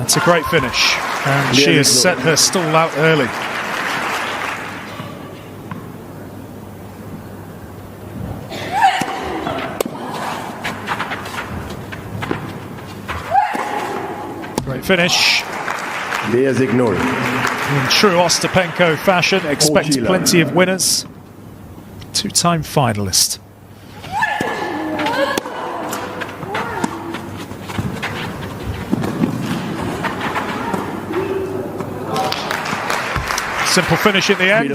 It's a great finish, and she has set her stall out early. Great finish. In true Ostapenko fashion, expect plenty of winners. Two-time finalist. Simple finish at the end.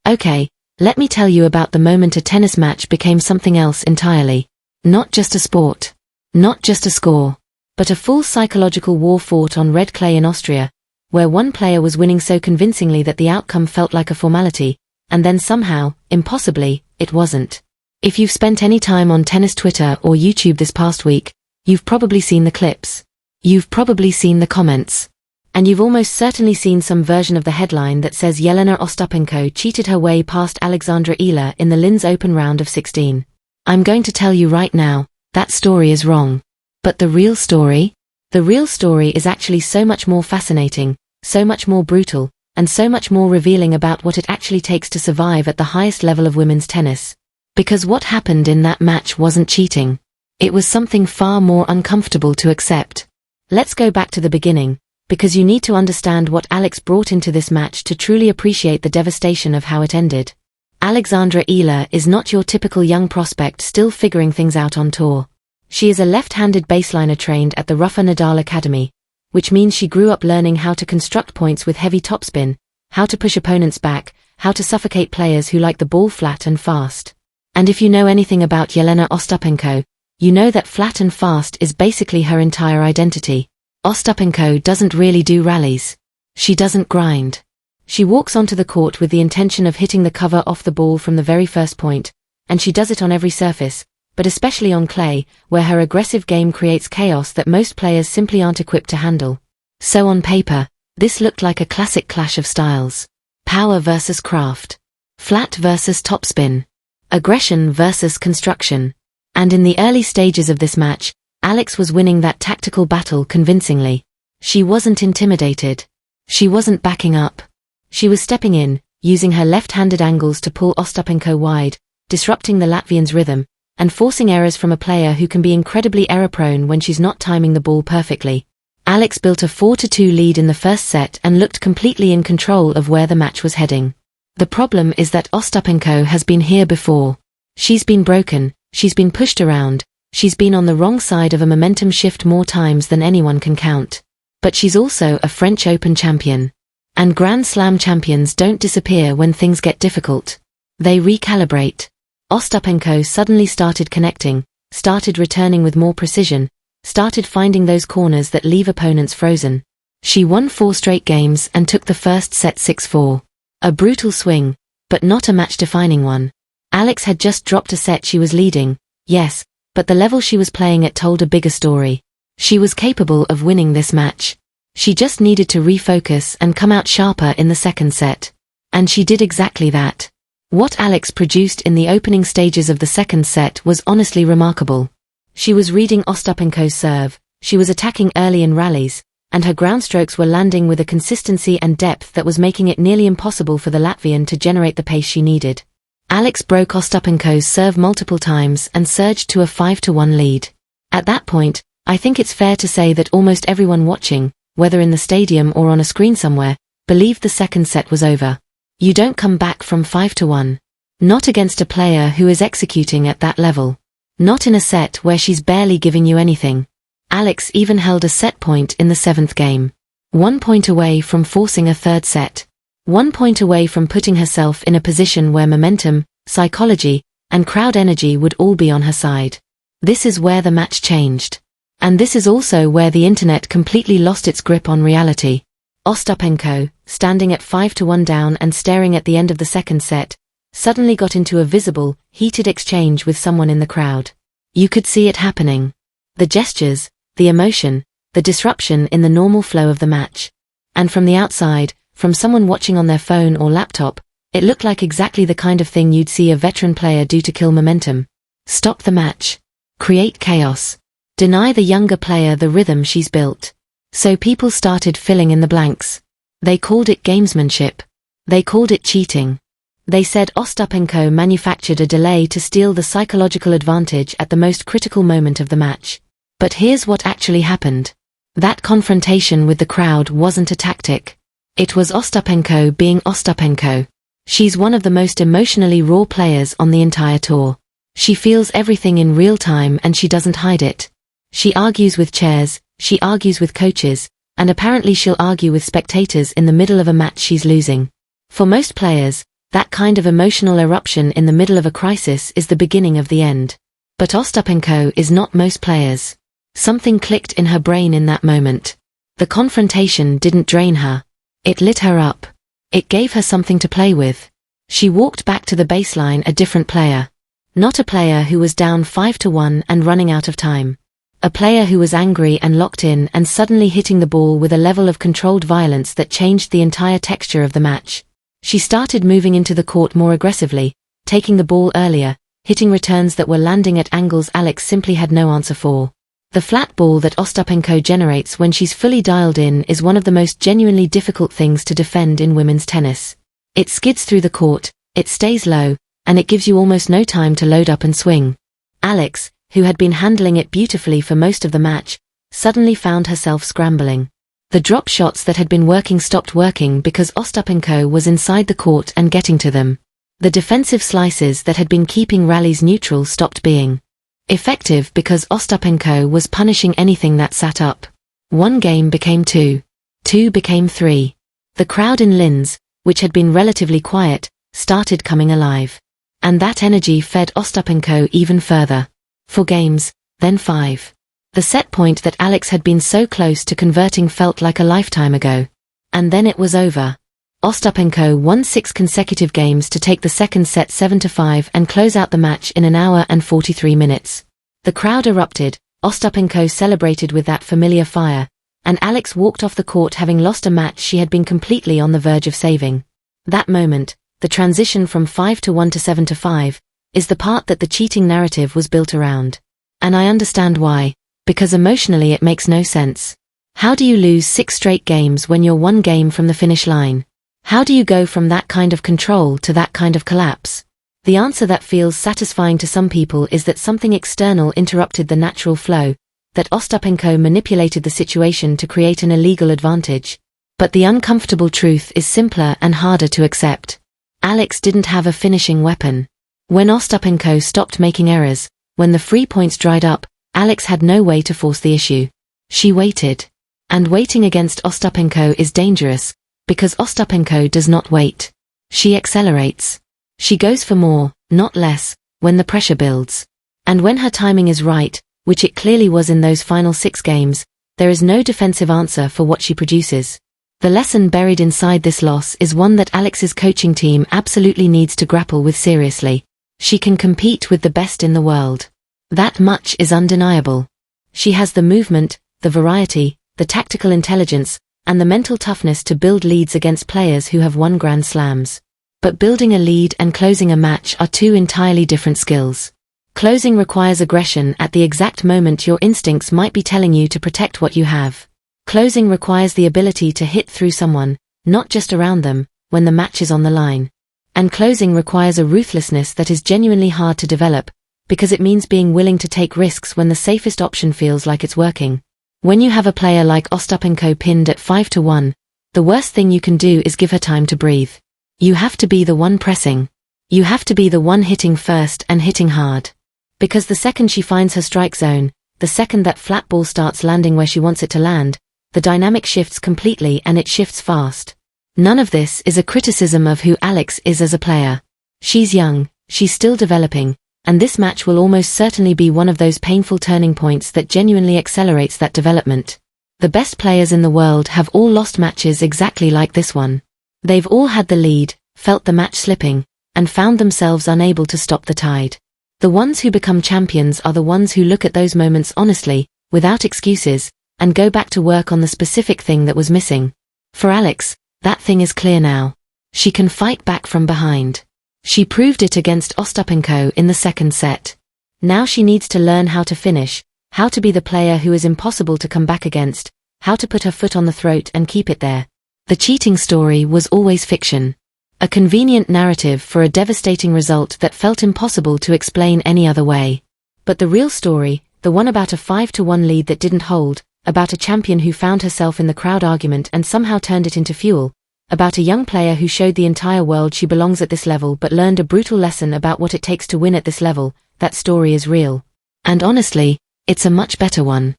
Okay, let me tell you about the moment a tennis match became something else entirely. Not just a sport. Not just a score. But a full psychological war fought on red clay in Austria, where one player was winning so convincingly that the outcome felt like a formality, and then somehow, impossibly, it wasn't. If you've spent any time on tennis Twitter or YouTube this past week, you've probably seen the clips. You've probably seen the comments. And you've almost certainly seen some version of the headline that says Jelena Ostapenko cheated her way past Alexandra Eala in the Linz Open round of 16. I'm going to tell you right now, that story is wrong. But the real story? The real story is actually so much more fascinating, so much more brutal, and so much more revealing about what it actually takes to survive at the highest level of women's tennis. Because what happened in that match wasn't cheating. It was something far more uncomfortable to accept. Let's go back to the beginning, because you need to understand what Alex brought into this match to truly appreciate the devastation of how it ended. Alexandra Eala is not your typical young prospect still figuring things out on tour. She is a left-handed baseliner trained at the Rafa Nadal Academy, which means she grew up learning how to construct points with heavy topspin, how to push opponents back, how to suffocate players who like the ball flat and fast. And if you know anything about Jelena Ostapenko, you know that flat and fast is basically her entire identity. Ostapenko doesn't really do rallies. She doesn't grind. She walks onto the court with the intention of hitting the cover off the ball from the very first point, and she does it on every surface, but especially on clay, where her aggressive game creates chaos that most players simply aren't equipped to handle. So on paper, this looked like a classic clash of styles. Power versus craft. Flat versus topspin. Aggression versus construction. And in the early stages of this match, Alex was winning that tactical battle convincingly. She wasn't intimidated. She wasn't backing up. She was stepping in, using her left-handed angles to pull Ostapenko wide, disrupting the Latvian's rhythm, and forcing errors from a player who can be incredibly error-prone when she's not timing the ball perfectly. Alex built a 4-2 lead in the first set and looked completely in control of where the match was heading. The problem is that Ostapenko has been here before. She's been broken, she's been pushed around, she's been on the wrong side of a momentum shift more times than anyone can count. But she's also a French Open champion. And Grand Slam champions don't disappear when things get difficult. They recalibrate. Ostapenko suddenly started connecting, started returning with more precision, started finding those corners that leave opponents frozen. She won 4 straight games and took the first set 6-4. A brutal swing, but not a match-defining one. Alex had just dropped a set she was leading, yes, but the level she was playing at told a bigger story. She was capable of winning this match. She just needed to refocus and come out sharper in the second set. And she did exactly that. What Alex produced in the opening stages of the second set was honestly remarkable. She was reading Ostapenko's serve, she was attacking early in rallies, and her ground strokes were landing with a consistency and depth that was making it nearly impossible for the Latvian to generate the pace she needed. Alex broke Ostapenko's serve multiple times and surged to a 5-1 lead. At that point, I think it's fair to say that almost everyone watching, whether in the stadium or on a screen somewhere, believed the second set was over. You don't come back from 5-1. Not against a player who is executing at that level. Not in a set where she's barely giving you anything. Alex even held a set point in the 7th game. 1 point away from forcing a third set. 1 point away from putting herself in a position where momentum, psychology, and crowd energy would all be on her side. This is where the match changed. And this is also where the internet completely lost its grip on reality. Ostapenko, standing at 5-1 down and staring at the end of the second set, suddenly got into a visible, heated exchange with someone in the crowd. You could see it happening. The gestures, the emotion, the disruption in the normal flow of the match. And from the outside, from someone watching on their phone or laptop, it looked like exactly the kind of thing you'd see a veteran player do to kill momentum. Stop the match. Create chaos. Deny the younger player the rhythm she's built. So people started filling in the blanks. They called it gamesmanship. They called it cheating. They said Ostapenko manufactured a delay to steal the psychological advantage at the most critical moment of the match. But here's what actually happened. That confrontation with the crowd wasn't a tactic. It was Ostapenko being Ostapenko. She's one of the most emotionally raw players on the entire tour. She feels everything in real time and she doesn't hide it. She argues with chairs, she argues with coaches, and apparently she'll argue with spectators in the middle of a match she's losing. For most players, that kind of emotional eruption in the middle of a crisis is the beginning of the end. But Ostapenko is not most players. Something clicked in her brain in that moment. The confrontation didn't drain her. It lit her up. It gave her something to play with. She walked back to the baseline a different player. Not a player who was down 5-1 and running out of time. A player who was angry and locked in and suddenly hitting the ball with a level of controlled violence that changed the entire texture of the match. She started moving into the court more aggressively, taking the ball earlier, hitting returns that were landing at angles Alex simply had no answer for. The flat ball that Ostapenko generates when she's fully dialed in is one of the most genuinely difficult things to defend in women's tennis. It skids through the court, it stays low, and it gives you almost no time to load up and swing. Alex, who had been handling it beautifully for most of the match, suddenly found herself scrambling. The drop shots that had been working stopped working because Ostapenko was inside the court and getting to them. The defensive slices that had been keeping rallies neutral stopped being effective because Ostapenko was punishing anything that sat up. 1 game became 2. 2 became 3. The crowd in Linz, which had been relatively quiet, started coming alive. And that energy fed Ostapenko even further. 4 games, then 5. The set point that Alex had been so close to converting felt like a lifetime ago. And then it was over. Ostapenko won 6 consecutive games to take the second set 7-5 and close out the match in 1 hour and 43 minutes. The crowd erupted, Ostapenko celebrated with that familiar fire, and Alex walked off the court having lost a match she had been completely on the verge of saving. That moment, the transition from 5-1 to 7-5, is the part that the cheating narrative was built around. And I understand why, because emotionally it makes no sense. How do you lose 6 straight games when you're 1 game from the finish line? How do you go from that kind of control to that kind of collapse? The answer that feels satisfying to some people is that something external interrupted the natural flow, that Ostapenko manipulated the situation to create an illegal advantage. But the uncomfortable truth is simpler and harder to accept. Alex didn't have a finishing weapon. When Ostapenko stopped making errors, when the free points dried up, Alex had no way to force the issue. She waited. And waiting against Ostapenko is dangerous, because Ostapenko does not wait. She accelerates. She goes for more, not less, when the pressure builds. And when her timing is right, which it clearly was in those final 6 games, there is no defensive answer for what she produces. The lesson buried inside this loss is one that Alex's coaching team absolutely needs to grapple with seriously. She can compete with the best in the world. That much is undeniable. She has the movement, the variety, the tactical intelligence, and the mental toughness to build leads against players who have won Grand Slams. But building a lead and closing a match are 2 entirely different skills. Closing requires aggression at the exact moment your instincts might be telling you to protect what you have. Closing requires the ability to hit through someone, not just around them, when the match is on the line. And closing requires a ruthlessness that is genuinely hard to develop, because it means being willing to take risks when the safest option feels like it's working. When you have a player like Ostapenko pinned at 5-1, the worst thing you can do is give her time to breathe. You have to be the one pressing. You have to be the one hitting first and hitting hard. Because the second she finds her strike zone, the second that flat ball starts landing where she wants it to land, the dynamic shifts completely and it shifts fast. None of this is a criticism of who Alex is as a player. She's young, she's still developing, and this match will almost certainly be one of those painful turning points that genuinely accelerates that development. The best players in the world have all lost matches exactly like this one. They've all had the lead, felt the match slipping, and found themselves unable to stop the tide. The ones who become champions are the ones who look at those moments honestly, without excuses, and go back to work on the specific thing that was missing. For Alex, That thing is clear now. She can fight back from behind. She proved it against Ostapenko in the second set. Now she needs to learn how to finish, how to be the player who is impossible to come back against, how to put her foot on the throat and keep it there. The cheating story was always fiction. A convenient narrative for a devastating result that felt impossible to explain any other way. But the real story, the one about a 5-1 lead that didn't hold, about a champion who found herself in the crowd argument and somehow turned it into fuel, about a young player who showed the entire world she belongs at this level but learned a brutal lesson about what it takes to win at this level, that story is real. And honestly, it's a much better one.